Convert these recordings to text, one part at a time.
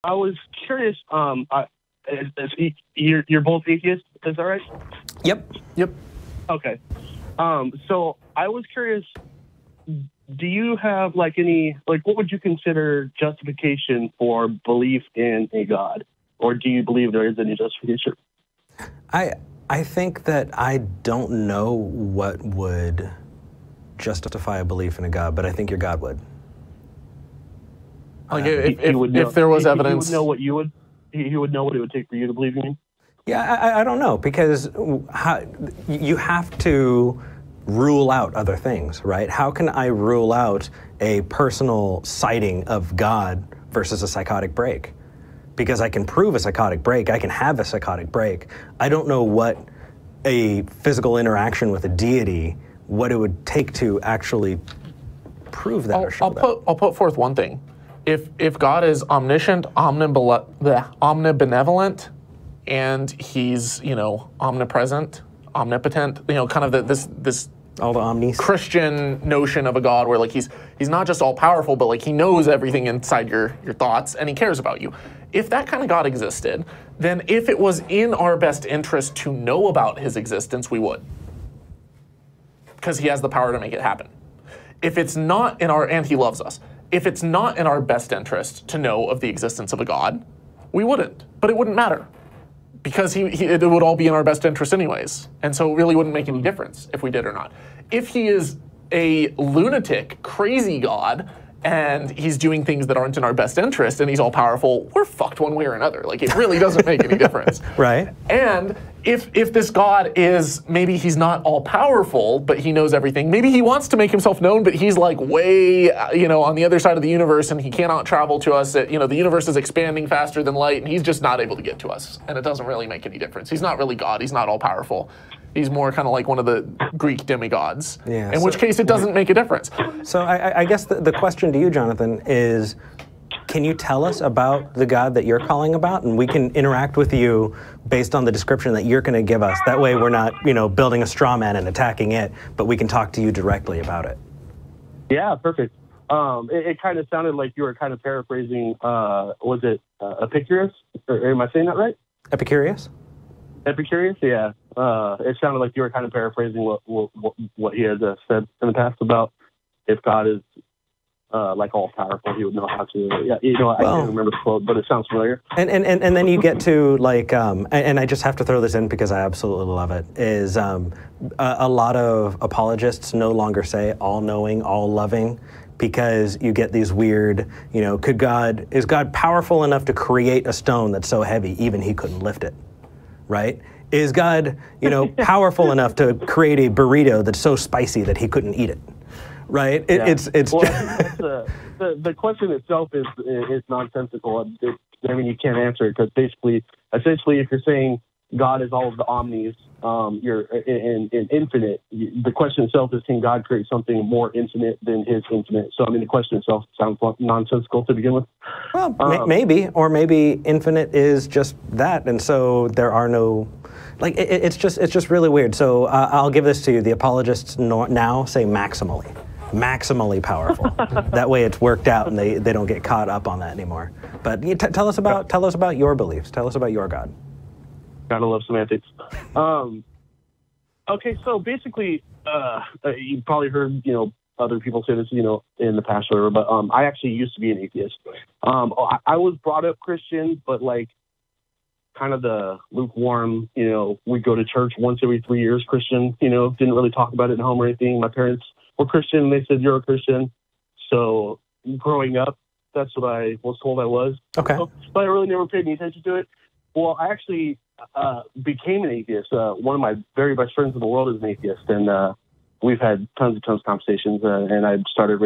I was curious. You're both atheists, is that right? Yep. Okay. So I was curious. Do you have what would you consider justification for belief in a God, or do you believe there is any justification? I think that I don't know what would justify a belief in a God, but I think your God would. Like if there was evidence, he would know what you would. He would know what it would take for you to believe in me. Yeah, I don't know, because you have to rule out other things, right? How can I rule out a personal sighting of God versus a psychotic break? Because I can prove a psychotic break, I can have a psychotic break. I don't know what a physical interaction with a deity, what it would take to actually prove that or show that. I'll put forth one thing. If God is omniscient, omnibenevolent, and he's, omnipresent, omnipotent, kind of this all the omnis Christian notion of a God where he's not just all powerful, but he knows everything inside your thoughts and he cares about you. If that kind of God existed, then if it was in our best interest to know about his existence, we would, because he has the power to make it happen. If it's not in and he loves us. If it's not in our best interest to know of the existence of a God, we wouldn't, but it wouldn't matter, because it would all be in our best interest anyways. And so it really wouldn't make any difference if we did or not. If he is a lunatic, crazy God, and he's doing things that aren't in our best interest, and he's all powerful, we're fucked one way or another. It really doesn't make any difference. Right. And if this God is, maybe he's not all powerful, but he knows everything. Maybe he wants to make himself known, but he's way, on the other side of the universe, and he cannot travel to us. The universe is expanding faster than light, and he's just not able to get to us. And it doesn't really make any difference. He's not really God. He's not all powerful. He's more kind of like one of the Greek demigods, in which case it doesn't make a difference. So I guess the question to you, Jonathan, is can you tell us about the God that you're calling about, and we can interact with you based on the description that you're going to give us. That way we're not, building a straw man and attacking it, but we can talk to you directly about it. Yeah, perfect. It kind of sounded like you were kind of paraphrasing, was it Epicurus? Or am I saying that right? Epicurus? Epicurus, yeah. It sounded like you were kind of paraphrasing what he had said in the past about if God is all powerful, he would know how to. Yeah, I can't remember the quote, but it sounds familiar. And then you get to and I just have to throw this in because I absolutely love it. Is a lot of apologists no longer say all-knowing, all-loving, because you get these weird, is God powerful enough to create a stone that's so heavy even he couldn't lift it, right? Is God, powerful enough to create a burrito that's so spicy that he couldn't eat it, right? It's well, the question itself is nonsensical. You can't answer it because essentially, if you're saying God is all of the omnis, you're in infinite. The question itself is, can God create something more infinite than his infinite? So, the question itself sounds nonsensical to begin with. Well, maybe, or maybe infinite is just that, and so there are no, it's just really weird. So I'll give this to you. The apologists now say maximally powerful. That way it's worked out, and they don't get caught up on that anymore. But tell us about your beliefs. Tell us about your God. Gotta love semantics. Okay, so basically, you probably heard, other people say this, in the past, or whatever, but I actually used to be an atheist. I was brought up Christian, but kind of the lukewarm, we go to church once every 3 years Christian, didn't really talk about it at home or anything. My parents were Christian, and they said, you're a Christian. So growing up, that's what I was told I was. Okay. But I really never paid any attention to it. Well, I actually became an atheist. One of my very best friends in the world is an atheist, and we've had tons of conversations. And I started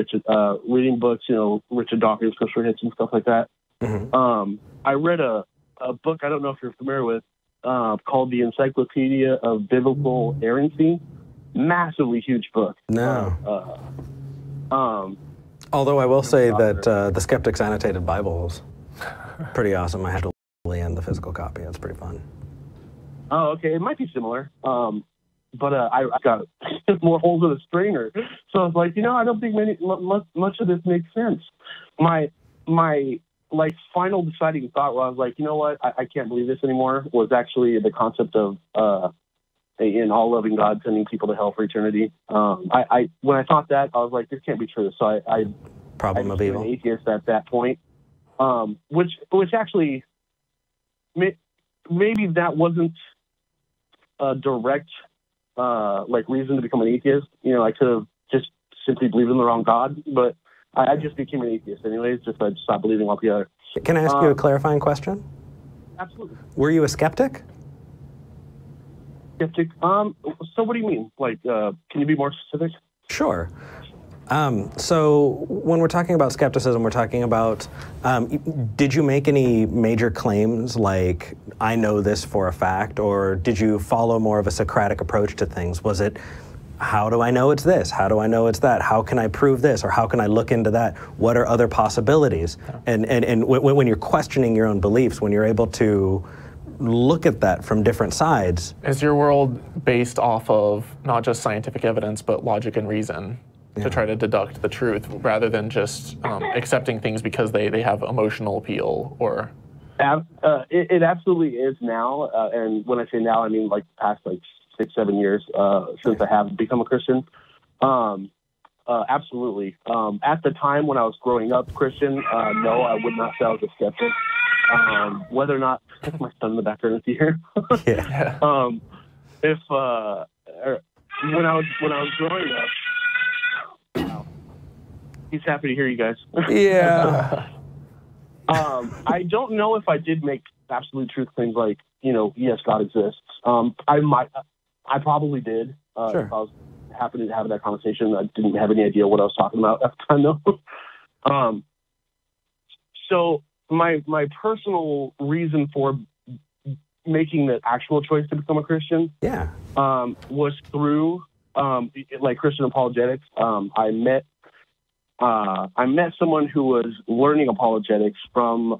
reading books, Richard Dawkins, Christopher Hitchens, and stuff like that. Mm-hmm. I read a book I don't know if you're familiar with called the Encyclopedia of Biblical Inerrancy. Massively huge book. No. Although I will say that the Skeptic's Annotated Bible is pretty awesome. I had to in the physical copy. That's pretty fun. Oh, okay. It might be similar. But I got more holes in the stringer. So I was like, I don't think much of this makes sense. My like final deciding thought where I was like, you know what, I can't believe this anymore, was actually the concept of an all-loving God sending people to hell for eternity. When I thought that, I was like, this can't be true. So I became an atheist at that point, which actually maybe that wasn't a direct like reason to become an atheist. You know, I could have just simply believed in the wrong God, but I just became an atheist anyways, just I stopped believing altogether. Can I ask you a clarifying question? Absolutely. Were you a skeptic? Skeptic? So what do you mean? Like, can you be more specific? Sure. So when we're talking about skepticism, we're talking about, did you make any major claims like, I know this for a fact, or did you follow more of a Socratic approach to things? Was it, how do I know it's this? How do I know it's that? How can I prove this? Or how can I look into that? What are other possibilities? And when you're questioning your own beliefs, when you're able to look at that from different sides. Is your world based off of not just scientific evidence, but logic and reason to try to deduct the truth rather than just accepting things because they have emotional appeal or? It absolutely is now. And when I say now, I mean like the past like 6-7 years since I have become a Christian. Absolutely. At the time when I was growing up Christian, no, I would not say I was a skeptic. Whether or not, that's my son in the background, if you hear. Yeah. When I was growing up, wow, he's happy to hear you guys. Yeah. I don't know if I did make absolute truth claims like, you know, yes, God exists. I probably did. Sure. If I was happy to have that conversation, I didn't have any idea what I was talking about at the time, though. So my personal reason for making the actual choice to become a Christian, was through like Christian apologetics. I met someone who was learning apologetics from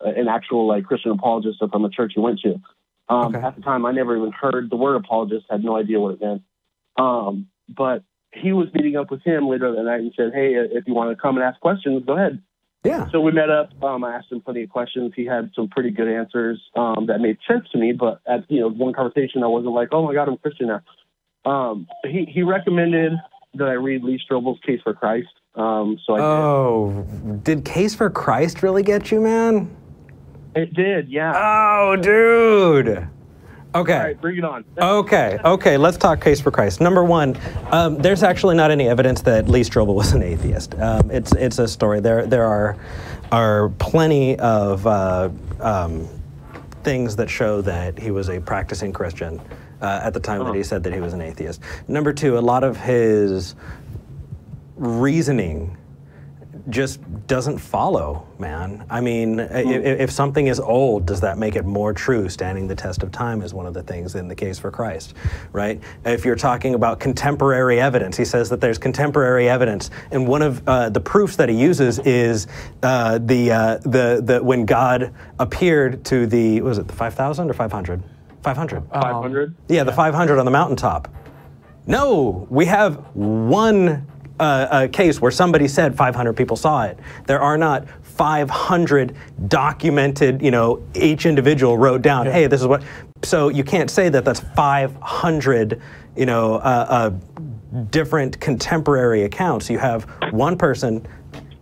an actual like Christian apologist from a church he went to. At the time, I never even heard the word apologist, had no idea what it meant. But he was meeting up with him later that night and said, hey, if you want to come and ask questions, go ahead. Yeah. So we met up. I asked him plenty of questions. He had some pretty good answers that made sense to me. But at one conversation, I wasn't like, oh my God, I'm Christian now. He recommended that I read Lee Strobel's Case for Christ. So I did Case for Christ really get you, man? It did, yeah. Oh, dude. Okay. All right, bring it on. Okay, let's talk Case for Christ. Number one, there's actually not any evidence that Lee Strobel was an atheist. It's a story. There are plenty of things that show that he was a practicing Christian at the time that he said that he was an atheist. Number two, a lot of his reasoning just doesn't follow, man. I mean, if something is old, does that make it more true? Standing the test of time is one of the things in the Case for Christ, right? If you're talking about contemporary evidence, he says that there's contemporary evidence, and one of the proofs that he uses is when God appeared to the, was it the 5,000 or 500? 500. 500? Yeah, the 500 on the mountaintop. No, we have one a case where somebody said 500 people saw it. There are not 500 documented, each individual wrote down, hey, this is what, so you can't say that that's 500, different contemporary accounts. You have one person,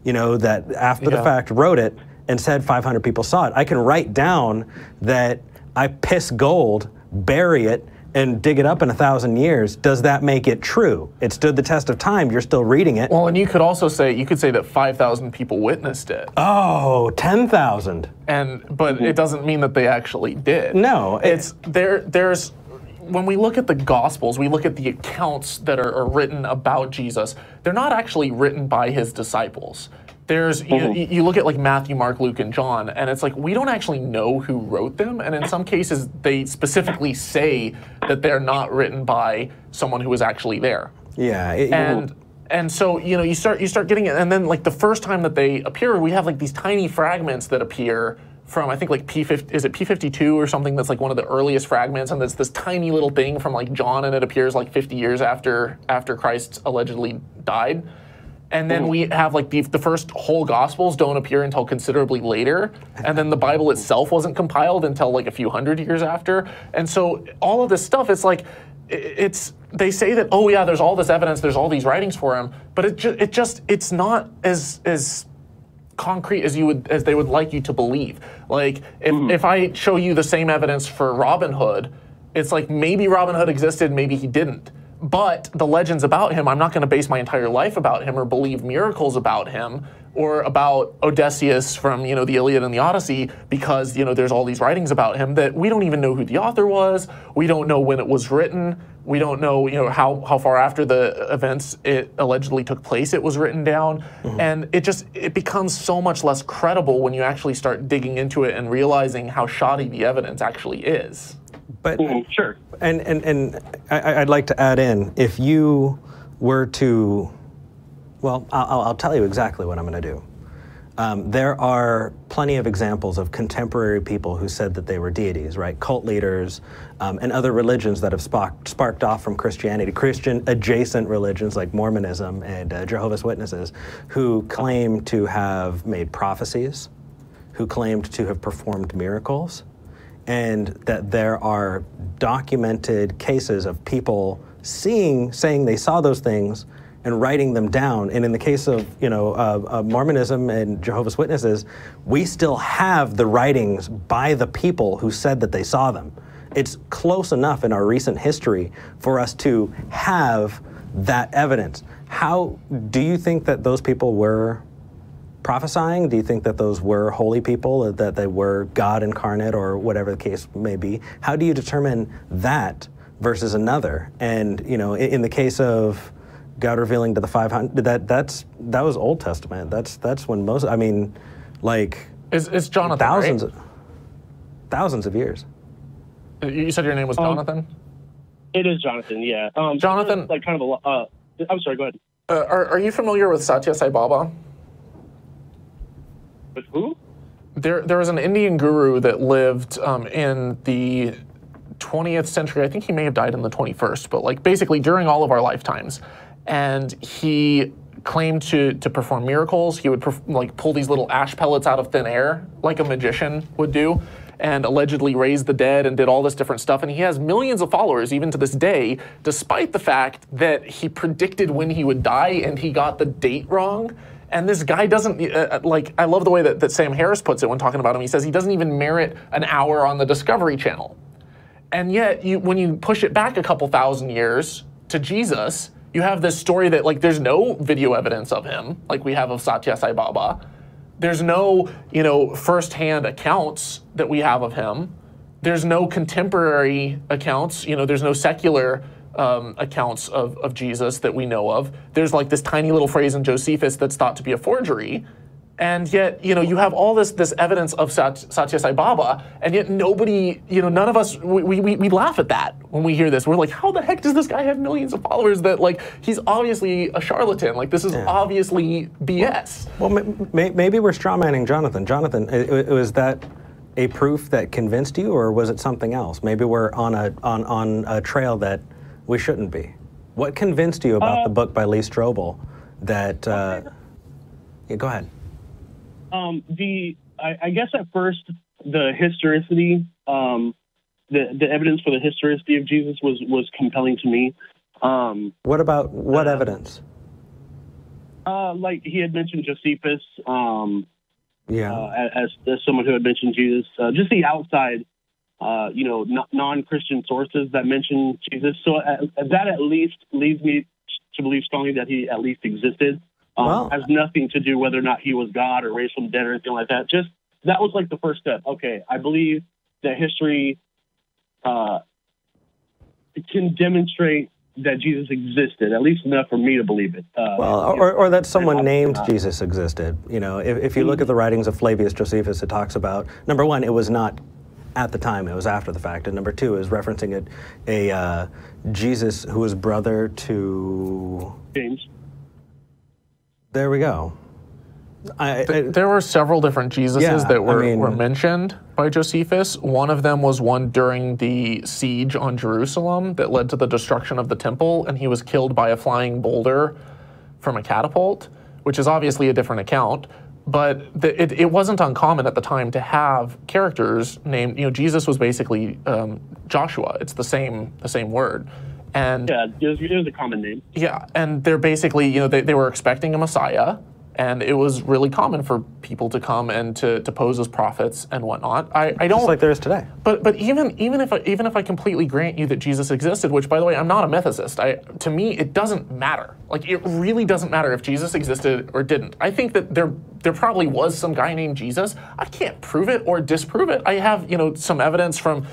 that after the fact wrote it and said 500 people saw it. I can write down that I piss gold, bury it, and dig it up in 1,000 years. Does that make it true? It stood the test of time. You're still reading it. Well, and you could also say, that 5,000 people witnessed it. Oh, 10,000. But it doesn't mean that they actually did. No. There's when we look at the Gospels, we look at the accounts that are written about Jesus. They're not actually written by his disciples. There's you look at like Matthew, Mark, Luke, and John, and it's like we don't actually know who wrote them, and in some cases they specifically say that they're not written by someone who was actually there. Yeah. And so you start getting it, and then like the first time that they appear, we have like these tiny fragments that appear from I think like P52 or something that's like one of the earliest fragments, and there's this tiny little thing from like John, and it appears like 50 years after Christ allegedly died. And then we have like the first whole Gospels don't appear until considerably later. And then the Bible itself wasn't compiled until like a few hundred years after. And so all of this stuff, it's like, they say that, oh yeah, there's all this evidence, there's all these writings for him, but it's not as concrete as they would like you to believe. Like if I show you the same evidence for Robin Hood, it's like maybe Robin Hood existed, maybe he didn't. But the legends about him, I'm not going to base my entire life about him or believe miracles about him or about Odysseus from, the Iliad and the Odyssey because, there's all these writings about him that we don't even know who the author was. We don't know when it was written. We don't know, how far after the events it allegedly took place it was written down. And it becomes so much less credible when you actually start digging into it and realizing how shoddy the evidence actually is. But sure. And I'd like to add in, if you were to, well, I'll tell you exactly what I'm going to do. There are plenty of examples of contemporary people who said that they were deities, right? Cult leaders and other religions that have sparked off from Christianity, Christian-adjacent religions like Mormonism and Jehovah's Witnesses, who claim to have made prophecies, who claimed to have performed miracles, and that there are documented cases of people saying they saw those things and writing them down. And in the case of Mormonism and Jehovah's Witnesses, we still have the writings by the people who said that they saw them. It's close enough in our recent history for us to have that evidence. How do you think that those people were prophesying? Do you think that those were holy people, that they were God incarnate or whatever the case may be? How do you determine that versus another? And, in the case of God revealing to the 500, that was Old Testament. That's when most, It's Jonathan, thousands of years. You said your name was Jonathan? It is Jonathan, yeah. Jonathan, like kind of I'm sorry, go ahead. Are you familiar with Satya Sai Baba? With who? There was an Indian guru that lived in the 20th century. I think he may have died in the 21st, but basically during all of our lifetimes. And he claimed to perform miracles. He would pull these little ash pellets out of thin air, like a magician would do, and allegedly raised the dead and did all this different stuff. And he has millions of followers even to this day, despite the fact that he predicted when he would die and he got the date wrong. And this guy doesn't, I love the way that Sam Harris puts it when talking about him. He says he doesn't even merit an hour on the Discovery Channel. And yet, when you push it back a couple thousand years to Jesus, you have this story that there's no video evidence of him, like we have of Satya Sai Baba. There's no, firsthand accounts that we have of him. There's no contemporary accounts. There's no secular accounts of Jesus that we know of. There's this tiny little phrase in Josephus that's thought to be a forgery. And yet, you have all this evidence of Satya Sai Baba, and yet nobody, none of us, we laugh at that when we hear this. We're like, how the heck does this guy have millions of followers that, he's obviously a charlatan. This is obviously BS. Well, maybe we're strawmanning Jonathan. Jonathan, was that a proof that convinced you, or was it something else? Maybe we're on a trail that we shouldn't be. What convinced you about the book by Lee Strobel that, yeah, go ahead. I guess at first the historicity, the evidence for the historicity of Jesus was compelling to me. What about evidence? He had mentioned Josephus, yeah, as someone who had mentioned Jesus. Just the outside, non-Christian sources that mention Jesus. So that at least leads me to believe strongly that he at least existed. Has nothing to do whether or not he was God or raised from the dead or anything like that. Just that was the first step. Okay, I believe that history can demonstrate that Jesus existed, at least enough for me to believe it. Or that someone named Jesus existed. If you look at the writings of Flavius Josephus, it talks about, number one, it was not at the time, it was after the fact, and number two is referencing a Jesus who was brother to James. There we go. There were several different Jesuses that were mentioned by Josephus. One of them was one during the siege on Jerusalem that led to the destruction of the temple, and he was killed by a flying boulder from a catapult. which is obviously a different account. But it wasn't uncommon at the time to have characters named, Jesus was basically Joshua. It's the same word. And yeah, it was a common name. Yeah, and they're basically, they were expecting a Messiah, and it was really common for people to come and to pose as prophets and whatnot. I don't, just like there is today. But even if I completely grant you that Jesus existed, which by the way I'm not a mythicist, to me it doesn't matter. Like it really doesn't matter if Jesus existed or didn't. I think that there probably was some guy named Jesus. I can't prove it or disprove it. I have some evidence from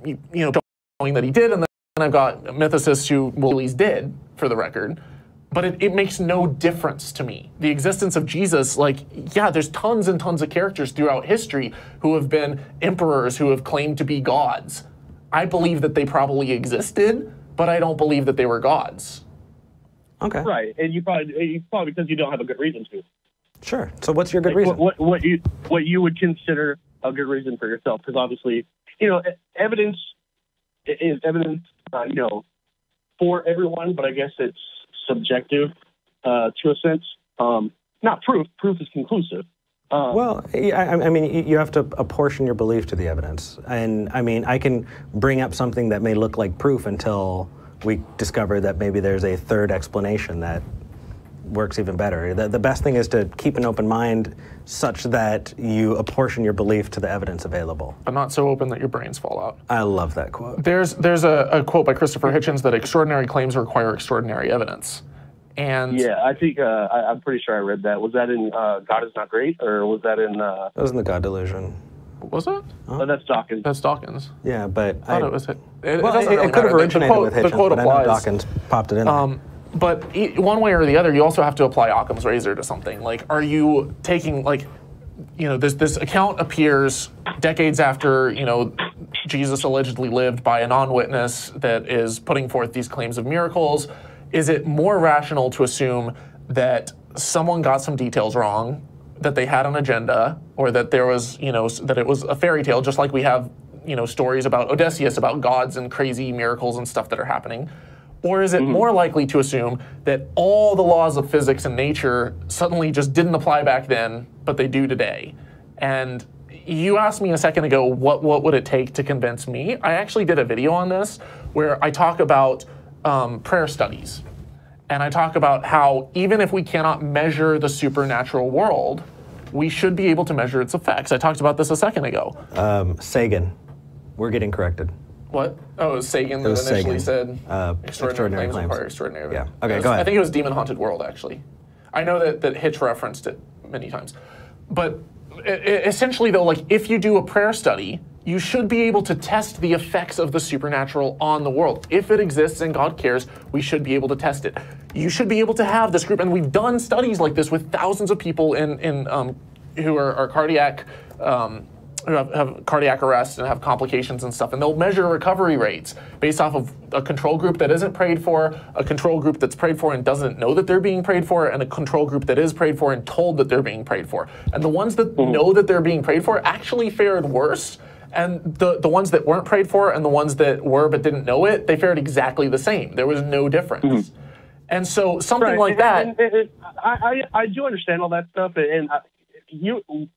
showing that he did, and then I've got mythicists who he's dead, for the record. But it makes no difference to me. The existence of Jesus, there's tons and tons of characters throughout history who have been emperors who have claimed to be gods. I believe that they probably existed, but I don't believe that they were gods. Okay. Right, and you probably because you don't have a good reason to. Sure. So what's your good reason? What you would consider a good reason for yourself? Because obviously, evidence is evidence, for everyone, but I guess it's subjective to a sense. Not proof. Proof is conclusive. Well, I mean, you have to apportion your belief to the evidence. And I mean, I can bring up something that may look like proof until we discover that maybe there's a third explanation that works even better. The best thing is to keep an open mind such that you apportion your belief to the evidence available. But not so open that your brains fall out. I love that quote. There's a quote by Christopher Hitchens that extraordinary claims require extraordinary evidence. And yeah, I think I'm pretty sure I read that. Was that in God Is Not Great, or was that in? That was in the God Delusion. Was it? Oh, that's Dawkins. That's Dawkins. Yeah, but I thought it was. It could have originated with Hitchens, but I know Dawkins popped it in there. But one way or the other, you also have to apply Occam's razor to something. Like, are you taking, this account appears decades after, Jesus allegedly lived by a non-witness that is putting forth these claims of miracles. Is it more rational to assume that someone got some details wrong, that they had an agenda, or that there was, that it was a fairy tale, just like we have, stories about Odysseus, about gods and crazy miracles and stuff that are happening? Or is it more likely to assume that all the laws of physics and nature suddenly just didn't apply back then, but they do today? And you asked me a second ago, what would it take to convince me? I actually did a video on this where I talk about prayer studies. And I talk about how even if we cannot measure the supernatural world, we should be able to measure its effects. I talked about this a second ago. Sagan. We're getting corrected. What? Oh, it was Sagan that initially said extraordinary claims require extraordinary evidence. Yeah. Okay, go ahead. I think it was Demon Haunted World, actually. I know that Hitch referenced it many times. But essentially, though, if you do a prayer study, you should be able to test the effects of the supernatural on the world. If it exists and God cares, we should be able to test it. You should be able to have this group, and we've done studies like this with thousands of people who are cardiac, who have cardiac arrest and have complications and stuff, and they'll measure recovery rates based off of a control group that isn't prayed for, a control group that's prayed for and doesn't know that they're being prayed for, and a control group that is prayed for and told that they're being prayed for. And the ones that know that they're being prayed for actually fared worse, and the ones that weren't prayed for and the ones that were but didn't know it, they fared exactly the same. There was no difference. And so something like that... I do understand all that stuff, and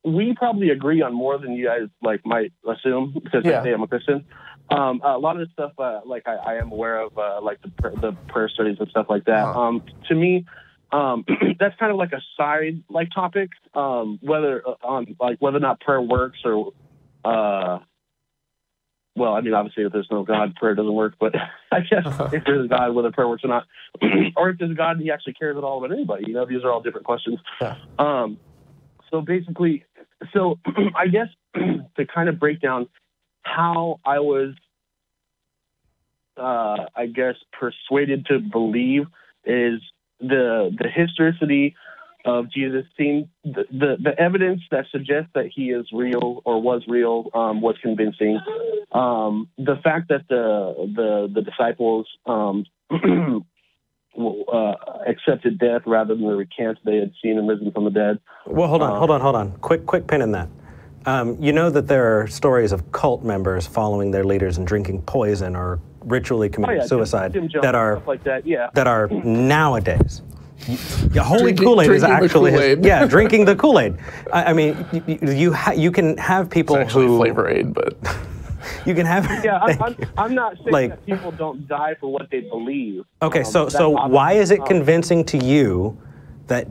we probably agree on more than you guys might assume, because I say I'm a Christian. A lot of the stuff I am aware of, the prayer studies and stuff like that. To me, that's kind of like a side topic, whether or not prayer works, or well, I mean, obviously if there's no God, prayer doesn't work, but I guess if there's a God, whether prayer works or not, or if there's a God and he actually cares at all about anybody, these are all different questions. So basically, I guess to kind of break down how I was, persuaded to believe is the historicity of Jesus. Seemed the evidence that suggests that he is real or was real was convincing. The fact that the disciples accepted death rather than the recant they had seen him risen from the dead. Well, hold on. Quick pin in that. You know that there are stories of cult members following their leaders and drinking poison or ritually committing suicide Jim Jones, that are stuff like that, that are nowadays. Holy Kool-Aid is actually Kool-Aid. drinking the Kool-Aid. I mean, you can have people it's actually who Flavor Aid, but you can have. Yeah, I'm not saying that people don't die for what they believe. Okay, so why is it convincing to you that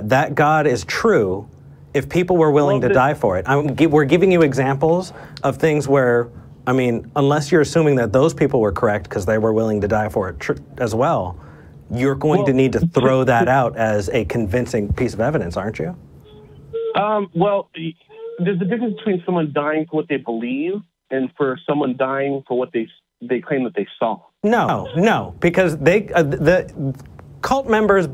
that God is true if people were willing to die for it? We're giving you examples of things where, I mean, unless you're assuming that those people were correct because they were willing to die for it as well, you're going to need to throw that out as a convincing piece of evidence, aren't you? Well, there's a difference between someone dying for what they believe and for someone dying for what they claim that they saw. No, because the cult members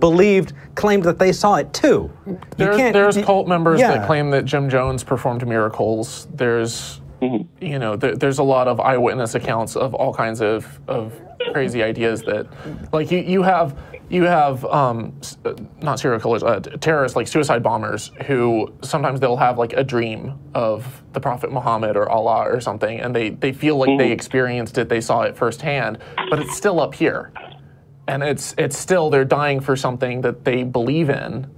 claimed that they saw it too. There's cult members that claim that Jim Jones performed miracles. There's there's a lot of eyewitness accounts of all kinds of crazy ideas that, like, you have not serial killers, terrorists, like suicide bombers, who sometimes they'll have like a dream of the Prophet Muhammad or Allah or something, and they feel like they experienced it, they saw it firsthand, but it's still up here, and it's still, they're dying for something that they believe in.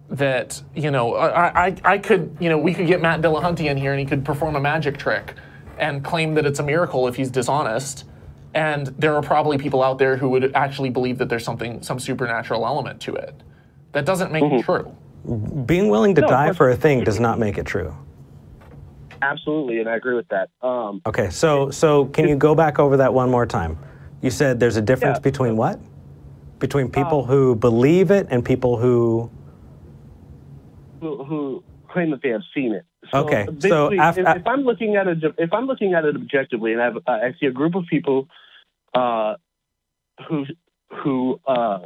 That, I could, we could get Matt Dillahunty in here and he could perform a magic trick and claim that it's a miracle if he's dishonest. And there are probably people out there who would actually believe that there's some supernatural element to it. That doesn't make it true. Being willing to die for a thing does not make it true. Absolutely, and I agree with that. Okay, so can you go back over that one more time? You said there's a difference between what? Between people who believe it and people who claim that they have seen it. So okay, so if I'm looking at it objectively, and I see a group of people who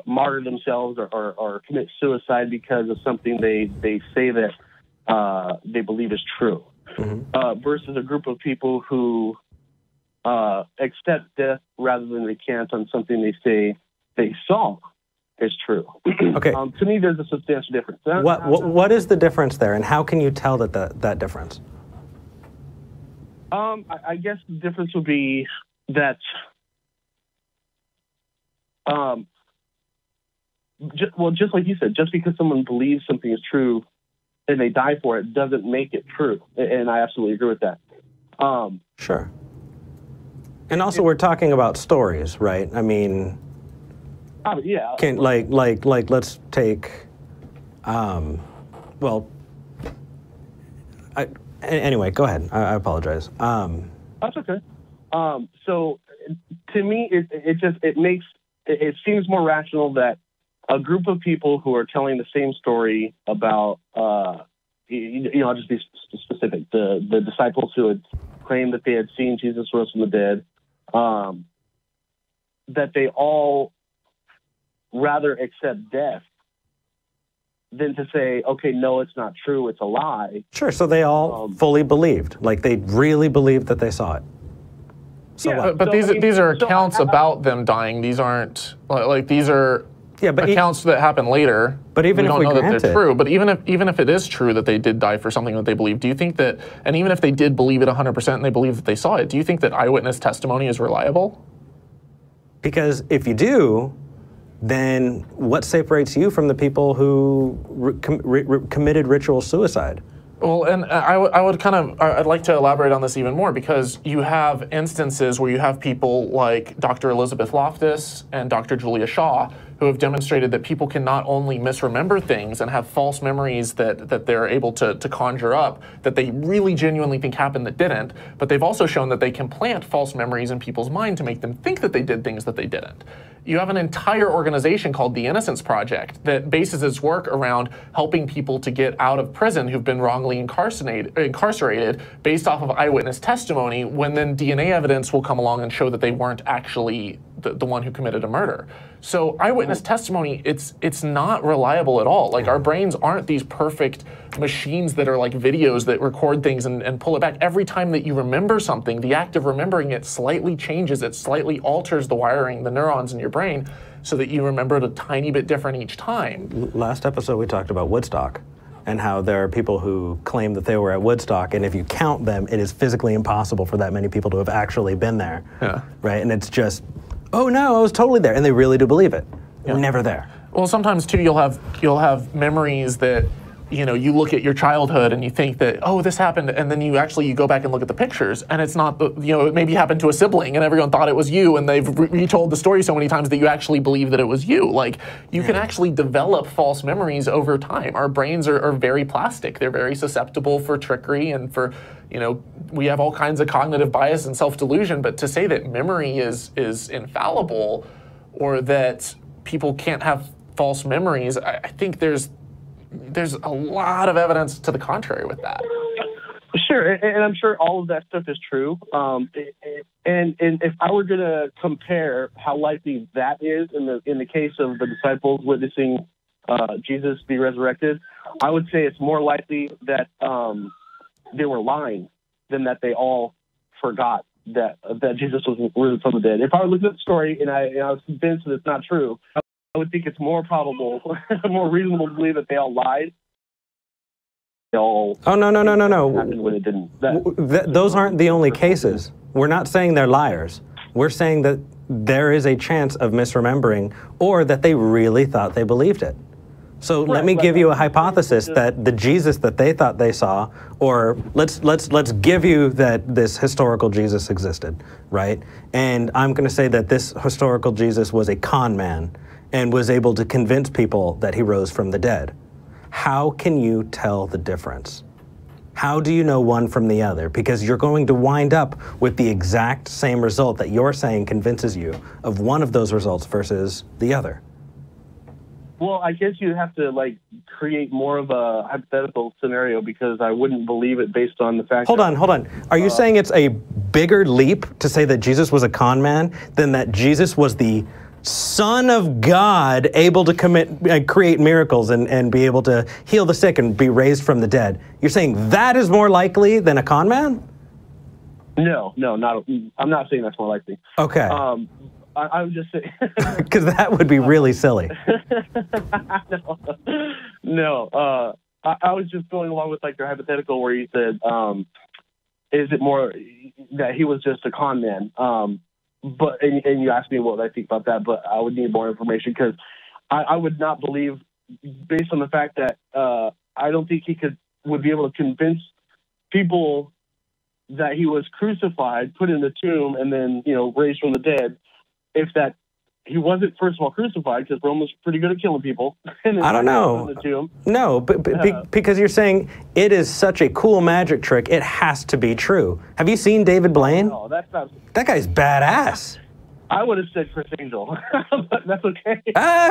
martyr themselves or commit suicide because of something they say that they believe is true, versus a group of people who accept death rather than recant on something they say they saw is true. Okay. To me, there's a substantial difference. What is the difference there, and how can you tell that difference? I guess the difference would be that just like you said, just because someone believes something is true and they die for it doesn't make it true, and I absolutely agree with that. Sure. And also, we're talking about stories, right? I mean, yeah. Let's take, anyway, go ahead. I apologize. That's okay. So to me, it seems more rational that a group of people who are telling the same story about, I'll just be specific, the disciples who had claimed that they had seen Jesus rose from the dead, that they all rather accept death than to say, okay, no, it's not true, it's a lie. Sure, so they all fully believed. Like, they really believed that they saw it. So but these are accounts about them dying. These aren't, these are accounts that happen later. But even if we don't know grant that they're true. But even if it is true that they did die for something that they believe, do you think that, and even if they did believe it 100% and they believe that they saw it, do you think that eyewitness testimony is reliable? Because if you do, then what separates you from the people who committed ritual suicide? Well, and I'd like to elaborate on this even more, because you have instances where you have people like Dr. Elizabeth Loftus and Dr. Julia Shaw, who have demonstrated that people can not only misremember things and have false memories that they're able to conjure up that they really genuinely think happened that didn't, but they've also shown that they can plant false memories in people's mind to make them think that they did things that they didn't. You have an entire organization called the Innocence Project that bases its work around helping people to get out of prison who've been wrongly incarcerated based off of eyewitness testimony, when then DNA evidence will come along and show that they weren't actually the one who committed a murder. So eyewitness testimony, it's not reliable at all. Like, our brains aren't these perfect machines that are like videos that record things and pull it back. Every time that you remember something, the act of remembering it slightly changes, it slightly alters the wiring, the neurons in your brain, so that you remember it a tiny bit different each time. Last episode we talked about Woodstock and how there are people who claim that they were at Woodstock, and if you count them, it is physically impossible for that many people to have actually been there. Yeah. Right? And it's just, oh no, I was totally there. And they really do believe it. We're never there. Well, sometimes too, you'll have memories that, you know, you look at your childhood and you think that, oh, this happened, and then you go back and look at the pictures, and it's not the, you know, it maybe happened to a sibling, and everyone thought it was you, and they've retold the story so many times that you actually believe that it was you. Like, you can actually develop false memories over time. Our brains are very plastic. They're very susceptible for trickery and for, you know, we have all kinds of cognitive bias and self-delusion, but to say that memory is infallible, or that people can't have false memories, I think there's a lot of evidence to the contrary with that. Sure, and I'm sure all of that stuff is true. And if I were going to compare how likely that is in the case of the disciples witnessing Jesus be resurrected, I would say it's more likely that they were lying than that they all forgot that Jesus was risen from the dead. If I were looking at the story and I was convinced that it's not true, I would think it's more probable, more reasonable to believe that they all lied. They all no. When it didn't. Those aren't the only cases. We're not saying they're liars. We're saying that there is a chance of misremembering, or that they really thought they believed it. So let me give you a hypothesis that the Jesus that they thought they saw, or let's give you that this historical Jesus existed, right? And I'm going to say that this historical Jesus was a con man and was able to convince people that he rose from the dead. How can you tell the difference? How do you know one from the other? Because you're going to wind up with the exact same result that you're saying convinces you of one of those results versus the other. Well, I guess you have to create more of a hypothetical scenario, because I wouldn't believe it based on the fact. Hold on. Are you saying it's a bigger leap to say that Jesus was a con man than that Jesus was the Son of God, able to create miracles and be able to heal the sick and be raised from the dead? You're saying that is more likely than a con man? No, not. I'm not saying that's more likely. Okay. I was just saying, because that would be really silly. No. I was just going along with your hypothetical where you said, is it more that he was just a con man? But and you asked me what I think about that, but I would need more information, because I would not believe, based on the fact that I don't think he would be able to convince people that he was crucified, put in the tomb, and then raised from the dead, if that he wasn't first of all crucified, because Rome was pretty good at killing people. And then I don't know. in the tomb. No, because you're saying it is such a cool magic trick, it has to be true. Have you seen David Blaine? No, that's not. That guy's badass. I would have said Chris Angel, but that's okay.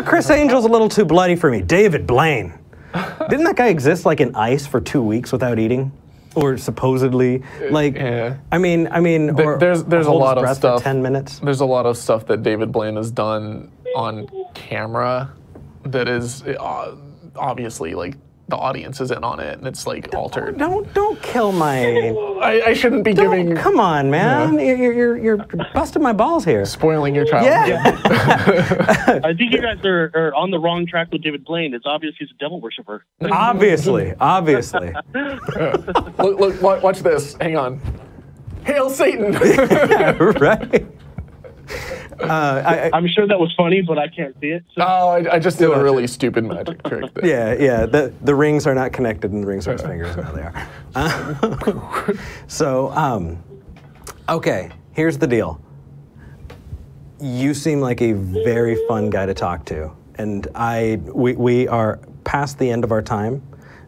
Chris Angel's a little too bloody for me. David Blaine. Didn't that guy exist in ice for 2 weeks without eating? Or supposedly, yeah. I mean, or there's a lot of stuff. For 10 minutes. There's a lot of stuff that David Blaine has done on camera that is obviously the audience is in on it, and it's altered. Don't kill my. I shouldn't be giving. Come on, man! Yeah. You're busting my balls here. Spoiling your childhood. Yeah. I think you guys are on the wrong track with David Blaine. It's obvious he's a devil worshiper. Obviously. Look, watch this. Hang on. Hail Satan! Yeah, right. I'm sure that was funny, but I can't see it. So. Oh, I just did a really stupid magic trick. Yeah. The rings are not connected, and the rings are his fingers. Now they are. So, okay. Here's the deal. You seem like a very fun guy to talk to, and we are past the end of our time.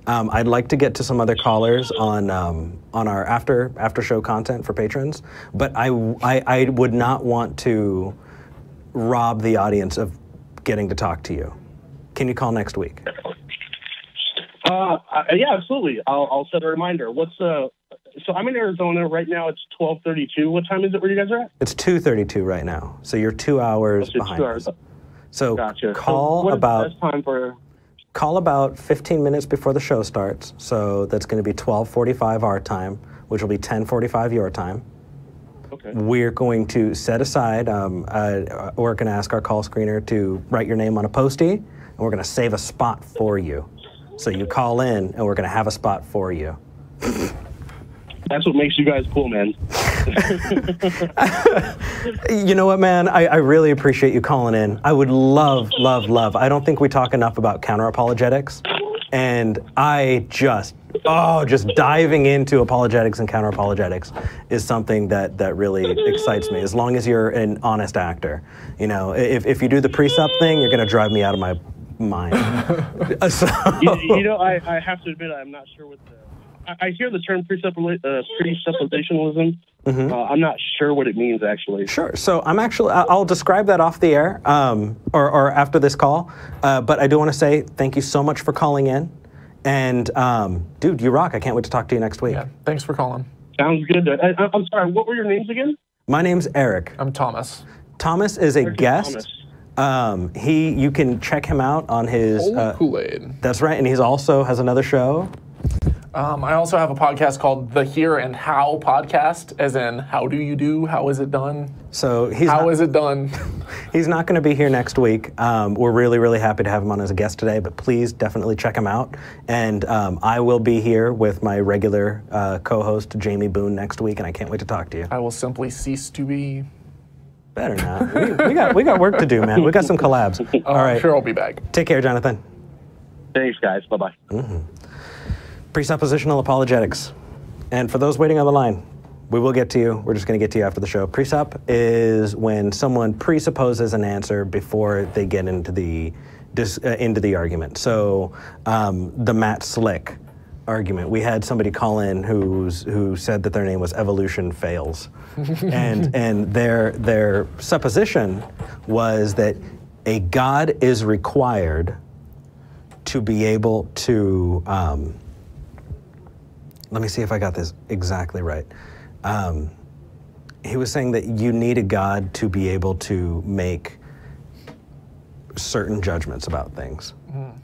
I'd like to get to some other callers on our after show content for patrons, but I would not want to rob the audience of getting to talk to you. Can you call next week? Yeah, absolutely. I'll set a reminder. So I'm in Arizona right now. It's 12:32. What time is it where you guys are at? It's 2:32 right now. So you're 2 hours behind 2 hours. us. So gotcha. Call what about. Is the best time for? Call about 15 minutes before the show starts. So that's going to be 12:45 our time, which will be 10:45 your time. Okay. We're going to set aside, we're going to ask our call screener to write your name on a Post-it, and we're going to save a spot for you. So you call in, and we're going to have a spot for you. That's what makes you guys cool, man. You know what, man? I really appreciate you calling in. I would love. I don't think we talk enough about counter-apologetics. And I just diving into apologetics and counter-apologetics is something that really excites me, as long as you're an honest actor. You know, if you do the precept thing, you're going to drive me out of my mind. So, you know, I have to admit, I'm not sure what I hear the term presuppositionalism. Mm-hmm. I'm not sure what it means, actually. Sure. So I'll describe that off the air or after this call. But I do want to say thank you so much for calling in. And, dude, you rock. I can't wait to talk to you next week. Yeah, thanks for calling. Sounds good. I'm sorry, what were your names again? My name's Eric. I'm Thomas. Thomas is a guest. You can check him out on his... Koolaid. That's right. And he also has another show. I also have a podcast called the Here and How podcast, as in, how do you do? How is it done? So How is it done? He's not going to be here next week. We're really, really happy to have him on as a guest today, but please definitely check him out. And I will be here with my regular co-host, Jamie Boone, next week, and I can't wait to talk to you. I will simply cease to be. Better not. we got work to do, man. We got some collabs. All right. I'm sure I'll be back. Take care, Jonathan. Thanks, guys. Bye-bye. Mm-hmm. Presuppositional apologetics. And for those waiting on the line, we will get to you. We're just going to get to you after the show. Presup is when someone presupposes an answer before they get into the argument. So the Matt Slick argument. We had somebody call in who said that their name was Evolution Fails. and their supposition was that a God is required to be able to... let me see if I got this exactly right. He was saying that you need a God to be able to make certain judgments about things,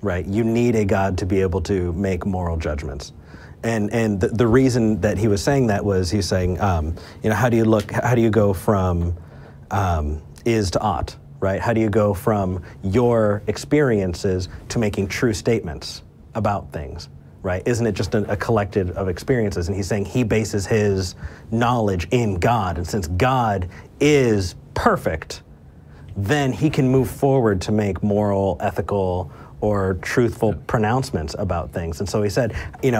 right? You need a God to be able to make moral judgments. And the reason that he was saying that was he's saying, how do you go from is to ought, right? How do you go from your experiences to making true statements about things? Right? Isn't it just a collective of experiences? And he's saying he bases his knowledge in God. And since God is perfect, then he can move forward to make moral, ethical, or truthful pronouncements about things. And so he said,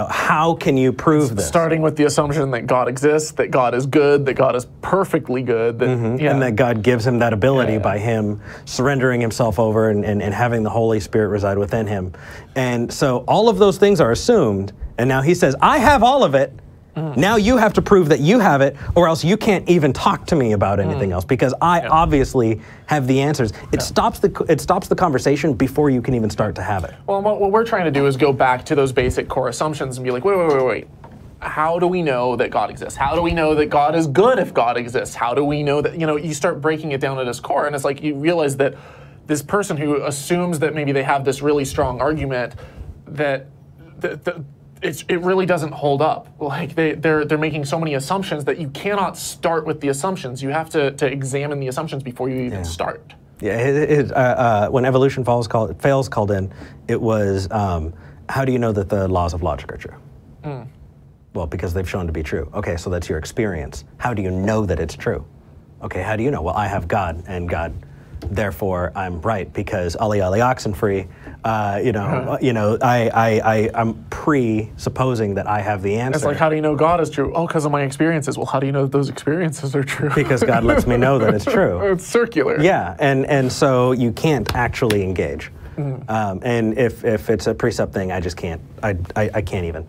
how can you prove this? Starting with the assumption that God exists, that God is good, that God is perfectly good. That, and that God gives him that ability by him surrendering himself over and having the Holy Spirit reside within him. And so all of those things are assumed, and now he says, I have all of it. Now you have to prove that you have it, or else you can't even talk to me about anything else, because I obviously have the answers. It stops the conversation before you can even start to have it. Well, what we're trying to do is go back to those basic core assumptions and be like, wait. How do we know that God exists? How do we know that God is good if God exists? How do we know that, you start breaking it down at its core, and it's like you realize that this person who assumes that maybe they have this really strong argument that it really doesn't hold up. Like they're making so many assumptions that you cannot start with the assumptions. You have to examine the assumptions before you even start. Yeah, when Evolution Fails called in, it was, how do you know that the laws of logic are true? Well, because they've shown to be true. Okay, so that's your experience. How do you know that it's true? Okay, how do you know? Well, I have God, and God, therefore I'm right, because Ali Oxenfree, I'm presupposing that I have the answer. It's like, how do you know God is true? Oh, because of my experiences. Well, how do you know that those experiences are true? Because God lets me know that it's true. It's circular. Yeah, and so you can't actually engage. And if it's a precept thing, I just can't. I can't even.